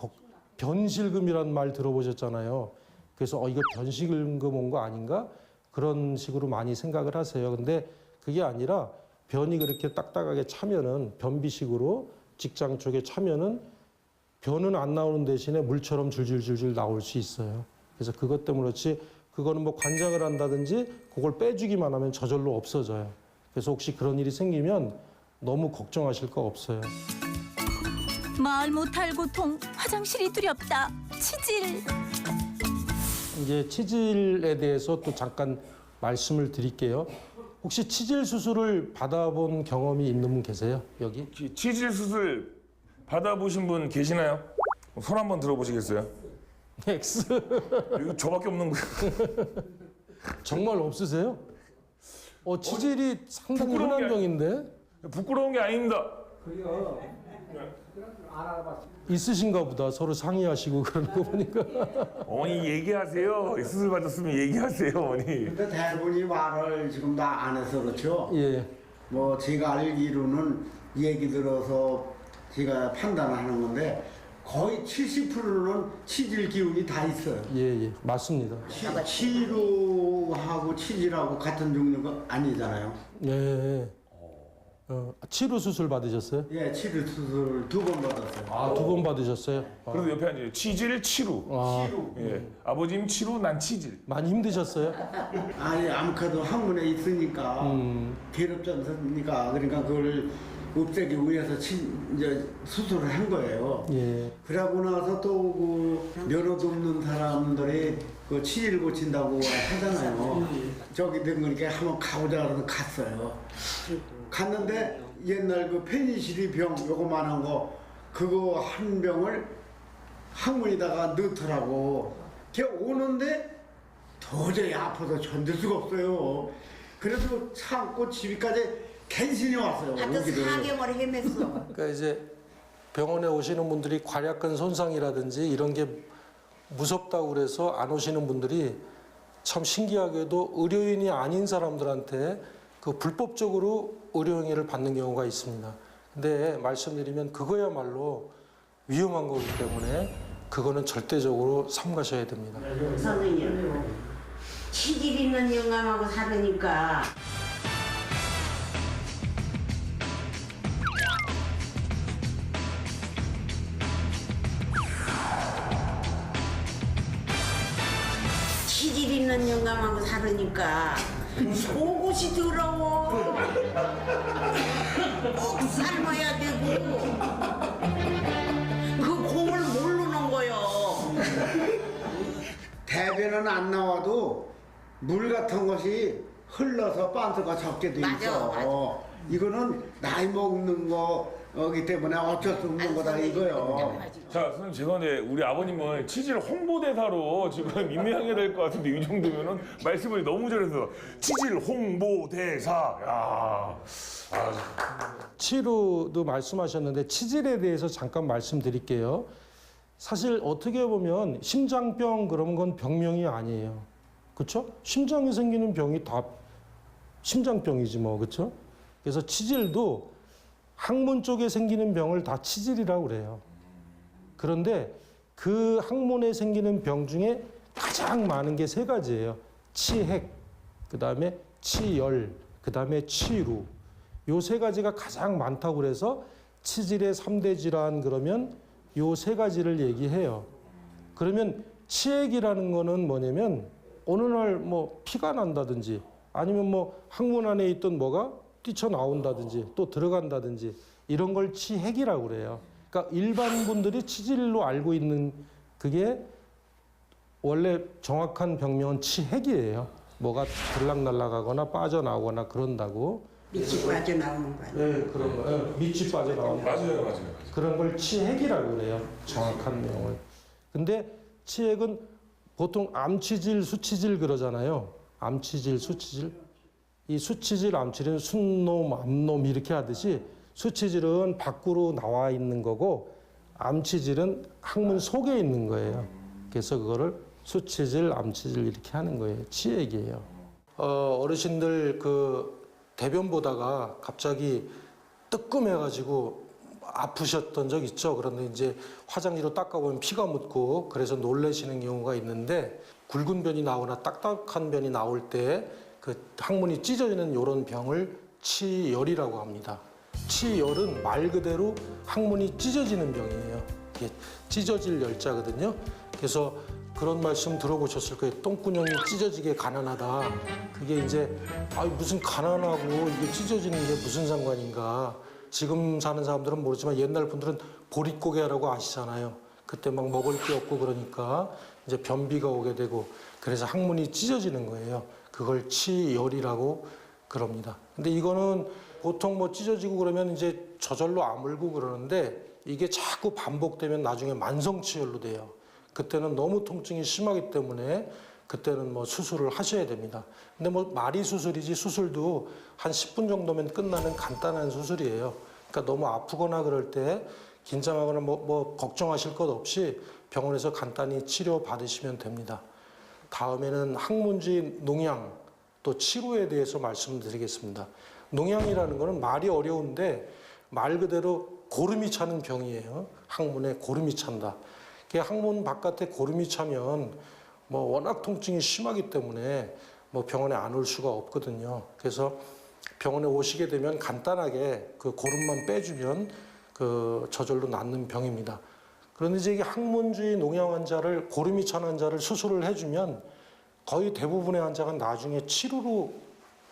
Speaker 2: 변실금이라는 말 들어보셨잖아요. 그래서 이거 변실금 온 거 아닌가? 그런 식으로 많이 생각을 하세요. 근데 그게 아니라 변이 그렇게 딱딱하게 차면은 변비식으로 직장 쪽에 차면은 변은 안 나오는 대신에 물처럼 줄줄줄줄 나올 수 있어요. 그래서 그것 때문에 그렇지 그거는 뭐 관장을 한다든지 그걸 빼주기만 하면 저절로 없어져요. 그래서 혹시 그런 일이 생기면 너무 걱정하실 거 없어요.
Speaker 3: 말 못할 고통, 화장실이 두렵다, 치질.
Speaker 2: 이제 치질에 대해서 또 잠깐 말씀을 드릴게요. 혹시 치질 수술을 받아본 경험이 있는 분 계세요? 여기?
Speaker 1: 치질 수술 받아보신 분 계시나요? 손 한번 들어보시겠어요?
Speaker 2: X.
Speaker 1: 이거 저밖에 없는 거예요.
Speaker 2: 정말 없으세요? 치질이 상당히
Speaker 1: 부끄러운
Speaker 2: 흔한
Speaker 1: 게
Speaker 2: 병인데?
Speaker 1: 부끄러운 게 아닙니다.
Speaker 2: 있으신가 보다. 서로 상의하시고 그러는 거 보니까.
Speaker 1: 어머니 얘기하세요. 수술 받았으면 얘기하세요, 어머니.
Speaker 9: 근데 대부분이 말을 지금 다 안 해서 그렇죠.
Speaker 2: 예.
Speaker 9: 뭐 제가 알기로는 얘기 들어서 제가 판단하는 건데 거의 70%는 치질 기운이 다 있어요.
Speaker 2: 예, 맞습니다.
Speaker 9: 치료하고 치질하고 같은 종류가 아니잖아요.
Speaker 2: 예. 치료 수술 받으셨어요?
Speaker 9: 예, 치료 수술 2번 받았어요.
Speaker 2: 아, 2번 받으셨어요?
Speaker 1: 그래도 옆에 앉아요. 치질, 치루.
Speaker 2: 아,
Speaker 1: 예. 아버님 치루, 난 치질.
Speaker 2: 많이 힘드셨어요?
Speaker 9: 아니 아무래도 한문에 있으니까 괴롭지 않습니까? 그러니까 그걸 없애기 위해서 이제 수술을 한 거예요.
Speaker 2: 예.
Speaker 9: 그러고 나서 또 그 면허도 없는 사람들이 그 치질 고친다고 하잖아요. 저기 된 거니까 한번 가보자 그래서 갔어요. 갔는데 옛날 그 페니실린 병 요거만한 거 그거 한 병을 항문에다가 넣더라고. 걔 오는데 도저히 아파서 견딜 수가 없어요. 그래서 참고 집까지 갱신이 왔어요.
Speaker 4: 하여튼
Speaker 9: 오기를.
Speaker 4: 4개월 헤맸어.
Speaker 2: 그러니까 이제 병원에 오시는 분들이 괄약근 손상이라든지 이런 게 무섭다고 그래서 안 오시는 분들이 참 신기하게도 의료인이 아닌 사람들한테 그 불법적으로 의료행위를 받는 경우가 있습니다. 근데 말씀드리면 그거야말로 위험한 거기 때문에 그거는 절대적으로 삼가셔야 됩니다.
Speaker 4: 선생님, 치질 있는 영감하고 살으니까 치질 있는 영감하고 살으니까 속옷이 더러워. 꼭 삶아야 되고 그 공을 모르는 거요.
Speaker 9: 대변은 안 나와도 물 같은 것이 흘러서 반스가 적게 돼
Speaker 4: 맞아,
Speaker 9: 있어.
Speaker 4: 맞아.
Speaker 9: 이거는 나이 먹는 거 거기 때문에 어쩔 수 없는 거다 이거요.
Speaker 1: 자, 선생님 죄송한데 우리 아버님은 치질 홍보대사로 지금 임명하게 될 것 같은데 이 정도면은 말씀을 너무 잘해서 치질 홍보대사. 야.
Speaker 2: 치료도 말씀하셨는데 치질에 대해서 잠깐 말씀드릴게요. 사실 어떻게 보면 심장병 그런 건 병명이 아니에요. 그렇죠? 심장에 생기는 병이 다 심장병이지 뭐. 그렇죠? 그래서 치질도 항문 쪽에 생기는 병을 다 치질이라고 그래요. 그런데 그 항문에 생기는 병 중에 가장 많은 게 세 가지예요. 치핵, 그다음에 치열, 그다음에 치루. 요 세 가지가 가장 많다고 그래서 치질의 3대 질환 그러면 요 세 가지를 얘기해요. 그러면 치핵이라는 거는 뭐냐면 어느 날 뭐 피가 난다든지 아니면 뭐 항문 안에 있던 뭐가 뛰쳐나온다든지 또 들어간다든지 이런 걸 치핵이라고 그래요. 그러니까 일반 분들이 치질로 알고 있는 그게 원래 정확한 병명은 치핵이에요. 뭐가 들락날락하거나 빠져나오거나 그런다고.
Speaker 4: 밑이 빠져나오는 거 아니에요?
Speaker 2: 네, 그런 거. 네, 밑이 빠져나오는 거.
Speaker 1: 맞아요.
Speaker 2: 그런 걸 치핵이라고 그래요. 정확한 명을. 근데 치핵은 보통 암치질, 수치질 그러잖아요. 암치질, 수치질. 이 수치질, 암치질은 순놈, 암놈 이렇게 하듯이 수치질은 밖으로 나와 있는 거고 암치질은 항문 속에 있는 거예요. 그래서 그거를 수치질, 암치질 이렇게 하는 거예요. 치핵이에요. 어르신들 그 대변 보다가 갑자기 뜨끔해가지고 아프셨던 적 있죠. 그런데 이제 화장지로 닦아보면 피가 묻고 그래서 놀라시는 경우가 있는데 굵은 변이 나오거나 딱딱한 변이 나올 때 그 항문이 찢어지는 이런 병을 치열이라고 합니다. 치열은 말 그대로 항문이 찢어지는 병이에요. 이게 찢어질 열자거든요. 그래서 그런 말씀 들어보셨을 거예요. 똥구녕이 찢어지게 가난하다. 그게 이제 무슨 가난하고 이게 찢어지는 게 무슨 상관인가. 지금 사는 사람들은 모르지만 옛날 분들은 보릿고개라고 아시잖아요. 그때 막 먹을 게 없고 그러니까 이제 변비가 오게 되고 그래서 항문이 찢어지는 거예요. 그걸 치열이라고 그럽니다. 근데 이거는 보통 뭐 찢어지고 그러면 이제 저절로 아물고 그러는데 이게 자꾸 반복되면 나중에 만성치열로 돼요. 그때는 너무 통증이 심하기 때문에 그때는 뭐 수술을 하셔야 됩니다. 근데 뭐 말이 수술이지 수술도 한 10분 정도면 끝나는 간단한 수술이에요. 그러니까 너무 아프거나 그럴 때 긴장하거나 뭐 걱정하실 것 없이 병원에서 간단히 치료 받으시면 됩니다. 다음에는 항문지 농양 또 치료에 대해서 말씀드리겠습니다. 농양이라는 거는 말이 어려운데 말 그대로 고름이 차는 병이에요. 항문에 고름이 찬다. 항문 바깥에 고름이 차면 뭐 워낙 통증이 심하기 때문에 뭐 병원에 안 올 수가 없거든요. 그래서 병원에 오시게 되면 간단하게 그 고름만 빼주면 그 저절로 낫는 병입니다. 그런데 이제 항문주의 농양 환자를 고름이 찬 환자를 수술을 해주면 거의 대부분의 환자가 나중에 치료로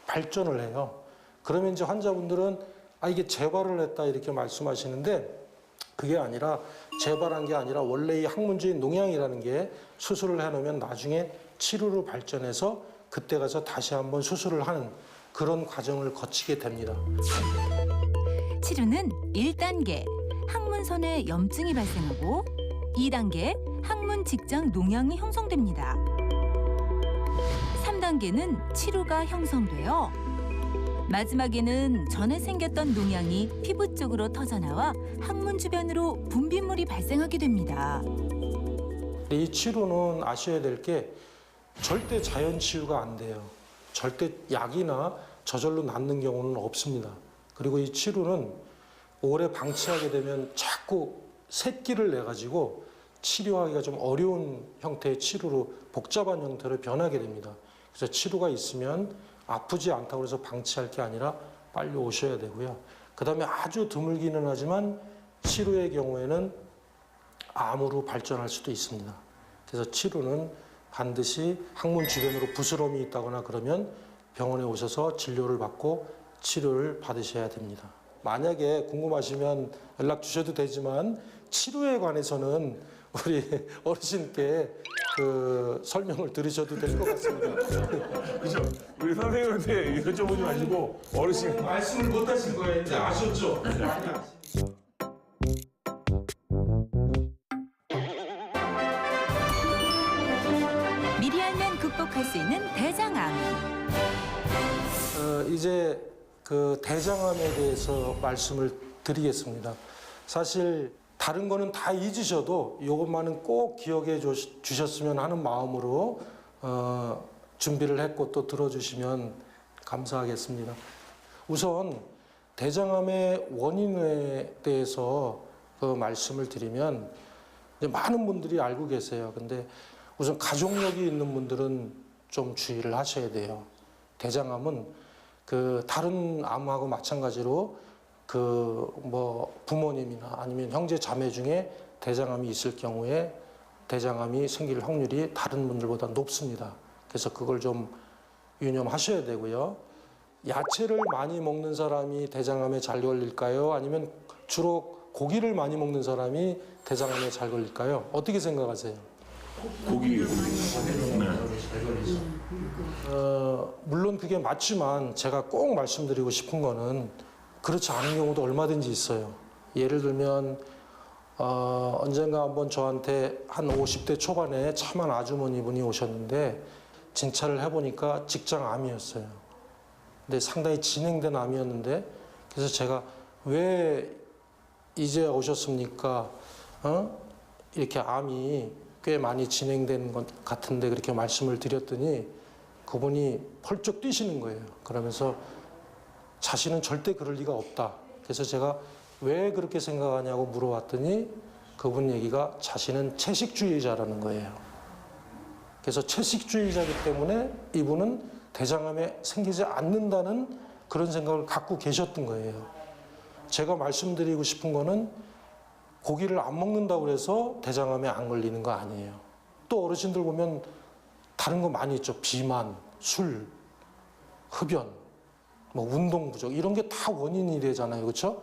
Speaker 2: 발전을 해요. 그러면 이제 환자분들은 이게 재발을 했다 이렇게 말씀하시는데 그게 아니라 재발한 게 아니라 원래 이 항문주의 농양이라는 게 수술을 해놓으면 나중에 치료로 발전해서 그때 가서 다시 한번 수술을 하는 그런 과정을 거치게 됩니다.
Speaker 3: 치료는 1단계 항문선에 염증이 발생하고 2단계 항문 직장 농양이 형성됩니다. 3단계는 치루가 형성되어 마지막에는 전에 생겼던 농양이 피부 쪽으로 터져나와 항문 주변으로 분비물이 발생하게 됩니다.
Speaker 2: 이 치료는 아셔야 될 게 절대 자연 치유가 안 돼요. 절대 약이나 저절로 낫는 경우는 없습니다. 그리고 이 치료는 오래 방치하게 되면 자꾸 새끼를 내가지고 치료하기가 좀 어려운 형태의 치료로 복잡한 형태로 변하게 됩니다. 그래서 치료가 있으면 아프지 않다고 해서 방치할 게 아니라 빨리 오셔야 되고요. 그다음에 아주 드물기는 하지만 치료의 경우에는 암으로 발전할 수도 있습니다. 그래서 치료는 반드시 항문 주변으로 부스럼이 있다거나 그러면 병원에 오셔서 진료를 받고 치료를 받으셔야 됩니다. 만약에 궁금하시면 연락 주셔도 되지만 치료에 관해서는 우리 어르신께 그 설명을 들으셔도 될 것 같습니다.
Speaker 1: 그죠? 우리 선생님한테 여쭤보지 마시고 어르신
Speaker 2: 말씀을 못 하신 거예요. 이제 아셨죠?
Speaker 3: 미리 알면 극복할 수 있는 대장암.
Speaker 2: 이제 그 대장암에 대해서 말씀을 드리겠습니다. 사실 다른 거는 다 잊으셔도 이것만은 꼭 기억해 주셨으면 하는 마음으로 준비를 했고 또 들어주시면 감사하겠습니다. 우선 대장암의 원인에 대해서 그 말씀을 드리면 이제 많은 분들이 알고 계세요. 근데 우선 가족력이 있는 분들은 좀 주의를 하셔야 돼요. 대장암은 그 다른 암하고 마찬가지로 그 뭐 부모님이나 아니면 형제 자매 중에 대장암이 있을 경우에 대장암이 생길 확률이 다른 분들보다 높습니다. 그래서 그걸 좀 유념하셔야 되고요. 야채를 많이 먹는 사람이 대장암에 잘 걸릴까요? 아니면 주로 고기를 많이 먹는 사람이 대장암에 잘 걸릴까요? 어떻게 생각하세요?
Speaker 1: 고기.
Speaker 2: 물론 그게 맞지만 제가 꼭 말씀드리고 싶은 거는 그렇지 않은 경우도 얼마든지 있어요. 예를 들면 언젠가 한번 저한테 한 50대 초반에 참한 아주머니 분이 오셨는데 진찰을 해보니까 직장암이었어요. 근데 상당히 진행된 암이었는데 그래서 제가 왜 이제 오셨습니까? 이렇게 암이 꽤 많이 진행된 것 같은데 그렇게 말씀을 드렸더니 그분이 펄쩍 뛰시는 거예요. 그러면서 자신은 절대 그럴 리가 없다. 그래서 제가 왜 그렇게 생각하냐고 물어봤더니 그분 얘기가 자신은 채식주의자라는 거예요. 그래서 채식주의자이기 때문에 이분은 대장암에 생기지 않는다는 그런 생각을 갖고 계셨던 거예요. 제가 말씀드리고 싶은 거는 고기를 안 먹는다고 해서 대장암에 안 걸리는 거 아니에요. 또 어르신들 보면 다른 거 많이 있죠. 비만, 술, 흡연, 뭐 운동 부족 이런 게 다 원인이 되잖아요. 그렇죠?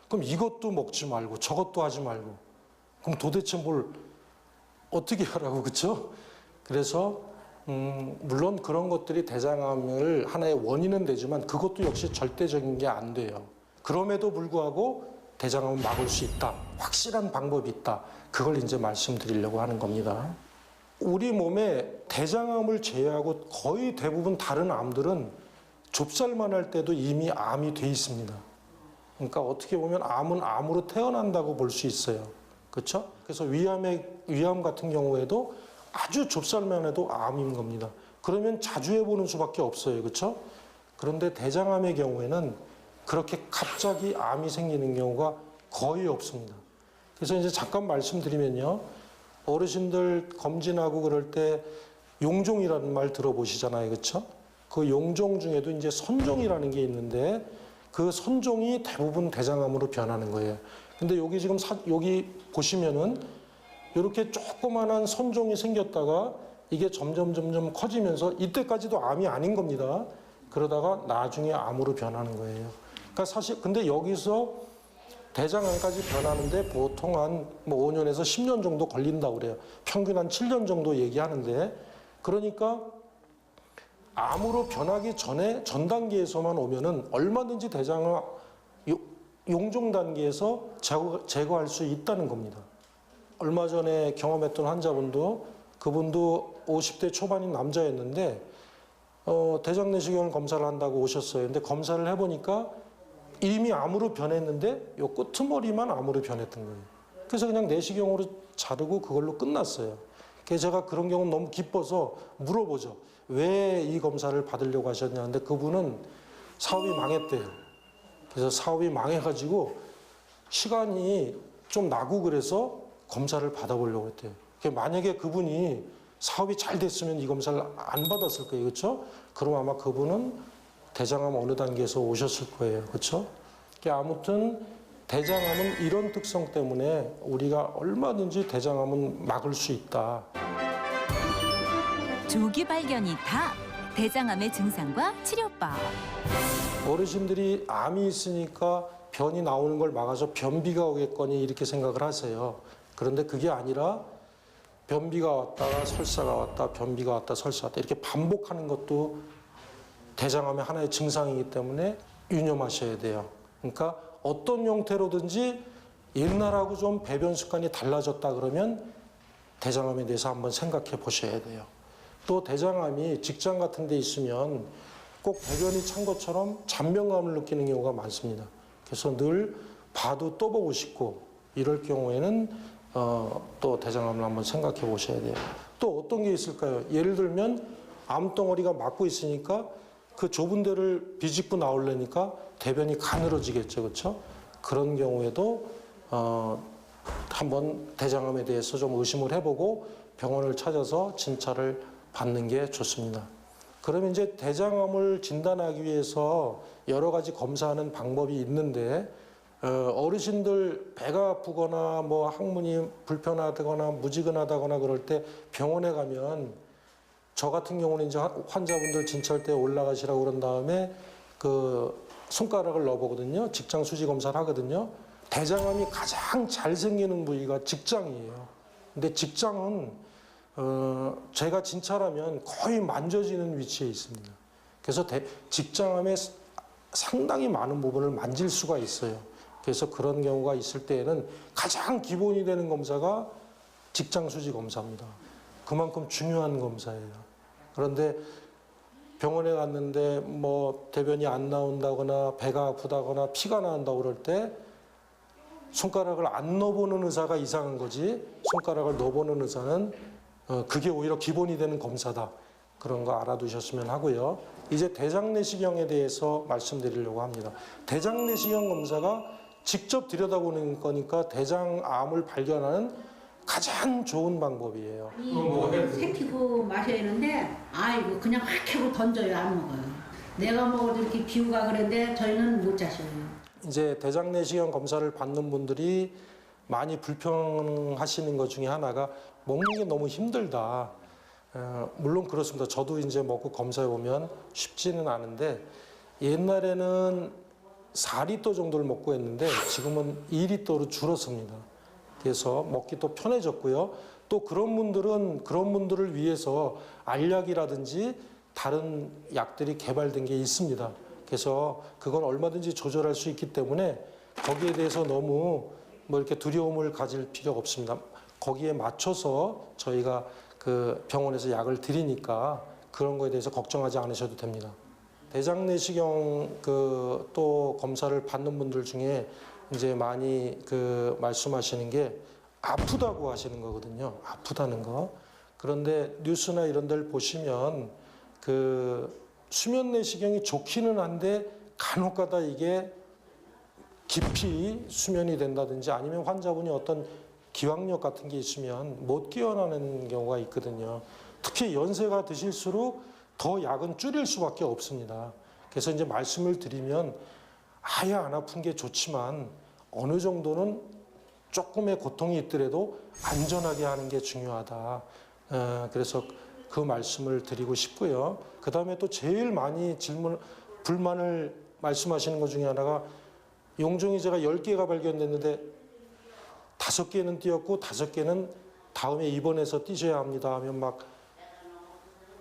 Speaker 2: 그럼 이것도 먹지 말고 저것도 하지 말고 그럼 도대체 뭘 어떻게 하라고 그렇죠? 그래서 물론 그런 것들이 대장암을 하나의 원인은 되지만 그것도 역시 절대적인 게 안 돼요. 그럼에도 불구하고 대장암을 막을 수 있다. 확실한 방법이 있다. 그걸 이제 말씀드리려고 하는 겁니다. 우리 몸에 대장암을 제외하고 거의 대부분 다른 암들은 좁쌀만 할 때도 이미 암이 돼 있습니다. 그러니까 어떻게 보면 암은 암으로 태어난다고 볼 수 있어요. 그렇죠? 그래서 위암 같은 경우에도 아주 좁쌀만 해도 암인 겁니다. 그러면 자주 해보는 수밖에 없어요. 그렇죠? 그런데 대장암의 경우에는 그렇게 갑자기 암이 생기는 경우가 거의 없습니다. 그래서 이제 잠깐 말씀드리면요. 어르신들 검진하고 그럴 때 용종이라는 말 들어보시잖아요. 그렇죠? 그 용종 중에도 이제 선종이라는 게 있는데 그 선종이 대부분 대장암으로 변하는 거예요. 근데 여기 지금 여기 보시면은 이렇게 조그만한 선종이 생겼다가 이게 점점 커지면서 이때까지도 암이 아닌 겁니다. 그러다가 나중에 암으로 변하는 거예요. 그러니까 사실 근데 여기서 대장암까지 변하는데 보통 한 뭐 5년에서 10년 정도 걸린다고 그래요. 평균 한 7년 정도 얘기하는데 그러니까 암으로 변하기 전에 전 단계에서만 오면은 얼마든지 대장암 용종 단계에서 제거할 수 있다는 겁니다. 얼마 전에 경험했던 환자분도 그분도 50대 초반인 남자였는데 대장 내시경을 검사를 한다고 오셨어요. 근데 검사를 해보니까 이미 암으로 변했는데 요 끄트머리만 암으로 변했던 거예요. 그래서 그냥 내시경으로 자르고 그걸로 끝났어요. 그래서 제가 그런 경우는 너무 기뻐서 물어보죠. 왜 이 검사를 받으려고 하셨냐는데 그분은 사업이 망했대요. 그래서 사업이 망해가지고 시간이 좀 나고 그래서 검사를 받아보려고 했대요. 만약에 그분이 사업이 잘 됐으면 이 검사를 안 받았을 거예요. 그렇죠? 그럼 아마 그분은 대장암 어느 단계에서 오셨을 거예요. 그렇죠? 아무튼 대장암은 이런 특성 때문에 우리가 얼마든지 대장암은 막을 수 있다.
Speaker 3: 조기 발견이 다 대장암의 증상과 치료법.
Speaker 2: 어르신들이 암이 있으니까 변이 나오는 걸 막아서 변비가 오겠거니 이렇게 생각을 하세요. 그런데 그게 아니라 변비가 왔다가 설사가 왔다, 변비가 왔다, 설사 왔다 이렇게 반복하는 것도 대장암의 하나의 증상이기 때문에 유념하셔야 돼요. 그러니까 어떤 형태로든지 옛날하고 좀 배변 습관이 달라졌다 그러면 대장암에 대해서 한번 생각해 보셔야 돼요. 또 대장암이 직장 같은 데 있으면 꼭 배변이 찬 것처럼 잔변감을 느끼는 경우가 많습니다. 그래서 늘 봐도 또 보고 싶고 이럴 경우에는 또 대장암을 한번 생각해 보셔야 돼요. 또 어떤 게 있을까요? 예를 들면 암덩어리가 막고 있으니까 그 좁은 데를 비집고 나오려니까 대변이 가늘어지겠죠, 그렇죠? 그런 경우에도 한번 대장암에 대해서 좀 의심을 해보고 병원을 찾아서 진찰을 받는 게 좋습니다. 그러면 이제 대장암을 진단하기 위해서 여러 가지 검사하는 방법이 있는데 어르신들 배가 아프거나 뭐 항문이 불편하다거나 무지근하다거나 그럴 때 병원에 가면 저 같은 경우는 이제 환자분들 진찰대에 올라가시라고 그런 다음에 그 손가락을 넣어보거든요. 직장 수지 검사를 하거든요. 대장암이 가장 잘 생기는 부위가 직장이에요. 근데 직장은 제가 진찰하면 거의 만져지는 위치에 있습니다. 그래서 직장암의 상당히 많은 부분을 만질 수가 있어요. 그래서 그런 경우가 있을 때에는 가장 기본이 되는 검사가 직장 수지 검사입니다. 그만큼 중요한 검사예요. 그런데 병원에 갔는데 뭐 대변이 안 나온다거나 배가 아프다거나 피가 나온다고 그럴 때 손가락을 안 넣어보는 의사가 이상한 거지 손가락을 넣어보는 의사는 그게 오히려 기본이 되는 검사다. 그런 거 알아두셨으면 하고요. 이제 대장내시경에 대해서 말씀드리려고 합니다. 대장내시경 검사가 직접 들여다보는 거니까 대장암을 발견하는 가장 좋은 방법이에요.
Speaker 6: 새끼고 마셔야 하는데 아이고 그냥 확 하고 던져요. 안 먹어요. 내가 먹어도 이렇게 비우가 그랬는데 저희는 못 자셔요.
Speaker 2: 이제 대장내시경 검사를 받는 분들이 많이 불평하시는 것 중에 하나가 먹는 게 너무 힘들다. 물론 그렇습니다. 저도 이제 먹고 검사해 보면 쉽지는 않은데 옛날에는 4리터 정도를 먹고 했는데 지금은 2리터로 줄었습니다. 그래서 먹기도 편해졌고요. 또 그런 분들을 위해서 알약이라든지 다른 약들이 개발된 게 있습니다. 그래서 그건 얼마든지 조절할 수 있기 때문에 거기에 대해서 너무 뭐 이렇게 두려움을 가질 필요가 없습니다. 거기에 맞춰서 저희가 그 병원에서 약을 드리니까 그런 거에 대해서 걱정하지 않으셔도 됩니다. 대장내시경 또 검사를 받는 분들 중에 이제 많이 말씀하시는 게 아프다고 하시는 거거든요. 아프다는 거. 그런데 뉴스나 이런 데를 보시면 수면 내시경이 좋기는 한데 간혹가다 이게 깊이 수면이 된다든지 아니면 환자분이 어떤 기왕력 같은 게 있으면 못 깨어나는 경우가 있거든요. 특히 연세가 드실수록 더 약은 줄일 수밖에 없습니다. 그래서 이제 말씀을 드리면 아예 안 아픈 게 좋지만 어느 정도는 조금의 고통이 있더라도 안전하게 하는 게 중요하다. 그래서 그 말씀을 드리고 싶고요. 그 다음에 또 제일 많이 불만을 말씀하시는 것 중에 하나가 용종이 제가 10개가 발견됐는데 5개는 띄었고 5개는 다음에 입원해서 띄셔야 합니다 하면 막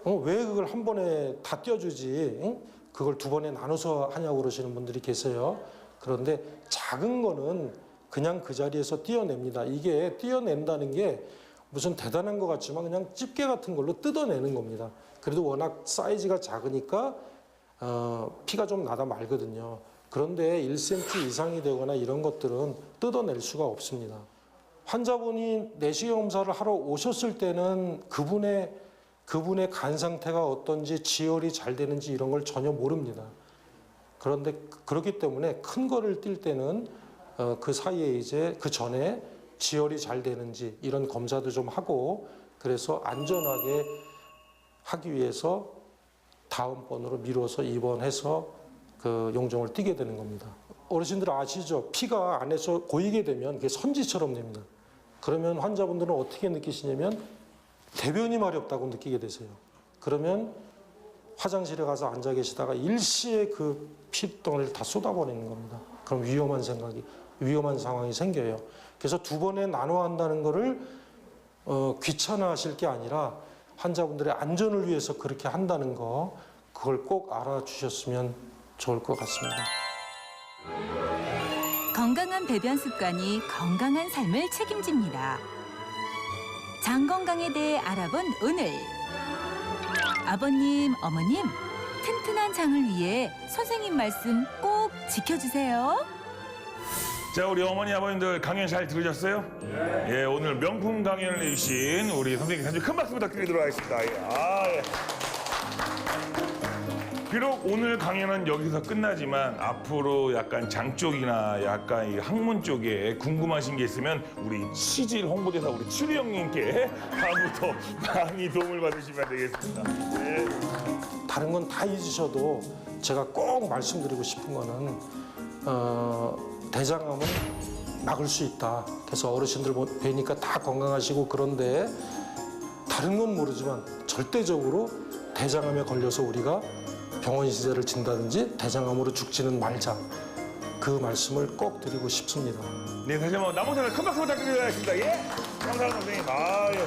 Speaker 2: 왜 그걸 한 번에 다 띄워주지? 응? 그걸 2번에 나눠서 하냐고 그러시는 분들이 계세요. 그런데 작은 거는 그냥 그 자리에서 띄어냅니다. 이게 띄어낸다는 게 무슨 대단한 것 같지만 그냥 집게 같은 걸로 뜯어내는 겁니다. 그래도 워낙 사이즈가 작으니까 피가 좀 나다 말거든요. 그런데 1cm 이상이 되거나 이런 것들은 뜯어낼 수가 없습니다. 환자분이 내시경 검사를 하러 오셨을 때는 그분의 간 상태가 어떤지 지혈이 잘 되는지 이런 걸 전혀 모릅니다. 그런데 그렇기 때문에 큰 거를 뛸 때는 그 사이에 이제 그 전에 지혈이 잘 되는지 이런 검사도 좀 하고 그래서 안전하게 하기 위해서 다음번으로 미뤄서 입원해서 그 용종을 띄게 되는 겁니다. 어르신들 아시죠? 피가 안에서 고이게 되면 그게 선지처럼 됩니다. 그러면 환자분들은 어떻게 느끼시냐면 대변이 마렵다고 느끼게 되세요. 그러면 화장실에 가서 앉아 계시다가 일시에 그 피덩어리를 다 쏟아버리는 겁니다. 그럼 위험한 상황이 생겨요. 그래서 2번에 나눠 한다는 거를 귀찮아하실 게 아니라 환자분들의 안전을 위해서 그렇게 한다는 거 그걸 꼭 알아주셨으면 좋을 것 같습니다.
Speaker 3: 건강한 배변 습관이 건강한 삶을 책임집니다. 장 건강에 대해 알아본 오늘. 아버님, 어머님, 튼튼한 장을 위해 선생님 말씀 꼭 지켜주세요.
Speaker 1: 자, 우리 어머니 아버님들 강연 잘 들으셨어요? 예, 오늘 명품 강연을 해주신 우리 선생님 다시 큰 박수 부탁드리도록 하겠습니다. 예. 비록 오늘 강연은 여기서 끝나지만 앞으로 약간 장 쪽이나 약간 이 학문 쪽에 궁금하신 게 있으면 우리 치질 홍보대사 우리 추리 형님께 다음부터 많이 도움을 받으시면 되겠습니다. 네.
Speaker 2: 다른 건 다 잊으셔도 제가 꼭 말씀드리고 싶은 거는 대장암은 막을 수 있다. 그래서 어르신들 뵈니까 다 건강하시고 그런데 다른 건 모르지만 절대적으로 대장암에 걸려서 우리가 병원 시세를 진다든지 대장암으로 죽지는 말자. 그 말씀을 꼭 드리고 싶습니다.
Speaker 1: 네, 다시 한번 남은 사람 큰 박수 부탁드리겠습니다. 예, 감사합니다, 선생님. 아, 예.